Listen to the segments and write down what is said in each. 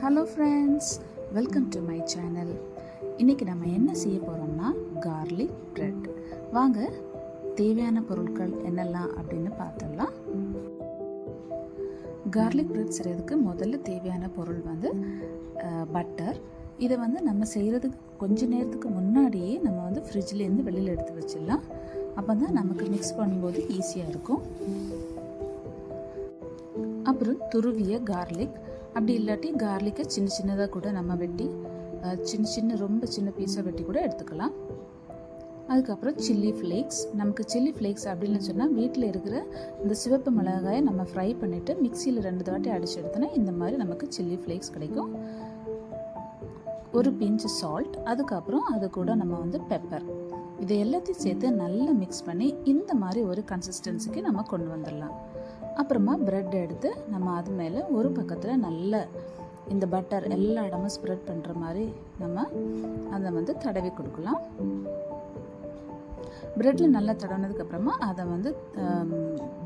Hello friends, welcome to my channel. இன்றைக்கி நம்ம என்ன செய்ய போகிறோம்னா கார்லிக் பிரெட். வாங்க தேவையான பொருட்கள் என்னெல்லாம் அப்படின்னு பார்த்துடலாம். கார்லிக் பிரெட் செய்கிறதுக்கு முதல்ல தேவையான பொருள் பட்டர். இதை நம்ம செய்கிறதுக்கு கொஞ்ச நேரத்துக்கு முன்னாடியே நம்ம ஃப்ரிட்ஜ்லேருந்து வெளியில் எடுத்து வச்சிடலாம். அப்போ தான் நமக்கு மிக்ஸ் பண்ணும்போது ஈஸியாக இருக்கும். அப்புறம் துருவிய கார்லிக், அப்படி இல்லாட்டி கார்லிக்கை சின்ன சின்னதாக கூட நம்ம வெட்டி ரொம்ப சின்ன பீஸாக வெட்டி கூட எடுத்துக்கலாம். அதுக்கப்புறம் சில்லி ஃப்ளேக்ஸ். நமக்கு சில்லி ஃப்ளேக்ஸ் அப்படின்னு சொன்னால் வீட்டில் இருக்கிற இந்த சிவப்பு மிளகாயை நம்ம ஃப்ரை பண்ணிவிட்டு மிக்சியில் 2 வாட்டி அடித்து எடுத்தோன்னா இந்த மாதிரி நமக்கு சில்லி ஃப்ளேக்ஸ் கிடைக்கும். ஒரு பிஞ்ச் சால்ட், அதுக்கப்புறம் அது கூட நம்ம பெப்பர். இதை எல்லாத்தையும் சேர்த்து நல்லா மிக்ஸ் பண்ணி இந்த மாதிரி ஒரு கன்சிஸ்டன்சிக்கு நம்ம கொண்டு வந்துடலாம். அப்புறமா ப்ரெட் எடுத்து நம்ம அது மேலே ஒரு பக்கத்தில் நல்ல இந்த பட்டர் எல்லா இடமும் ஸ்ப்ரெட் பண்ணுற மாதிரி நம்ம அதை தடவி கொடுக்கலாம். ப்ரெட்டில் நல்லா தடவினதுக்கப்புறமா அதை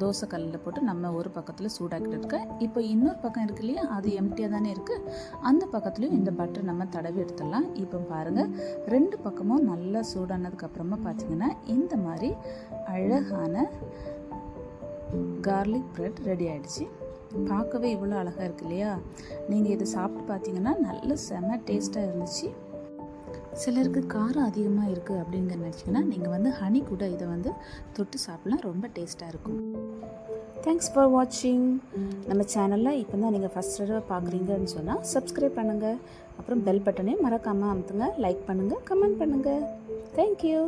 தோசை கல்லில் போட்டு நம்ம ஒரு பக்கத்தில் சூடாக்கிட்டு இருக்கேன். இப்போ இன்னொரு பக்கம் இருக்கு இல்லையா, அது எம்டியாக தானே இருக்குது. அந்த பக்கத்துலேயும் இந்த பட்டர் நம்ம தடவி எடுத்துடலாம். இப்போ பாருங்கள், 2 பக்கமும் நல்லா சூடானதுக்கப்புறமா பார்த்திங்கன்னா இந்த மாதிரி அழகான கார்லிக் பிரெட் ரெடி ஆகிடுச்சு. பார்க்கவே இவ்வளோ அழகாக இருக்கு இல்லையா. நீங்கள் இதை சாப்பிட்டு பார்த்தீங்கன்னா நல்ல செம டேஸ்ட்டாக இருந்துச்சு. சிலருக்கு காரம் அதிகமாக இருக்குது அப்படிங்கிற நினச்சிங்கன்னா நீங்கள் ஹனி கூட இதை தொட்டு சாப்பிட்லாம், ரொம்ப டேஸ்ட்டாக இருக்கும். தேங்க்ஸ் ஃபார் வாட்சிங். நம்ம சேனலில் இப்போ தான் நீங்கள் ஃபஸ்ட் தடவை பார்க்குறீங்கன்னு சொன்னால் சப்ஸ்கிரைப் பண்ணுங்கள். அப்புறம் பெல் பட்டனையும் மறக்காமல் அமுத்துங்க. லைக் பண்ணுங்கள், கமெண்ட் பண்ணுங்கள். தேங்க்யூ.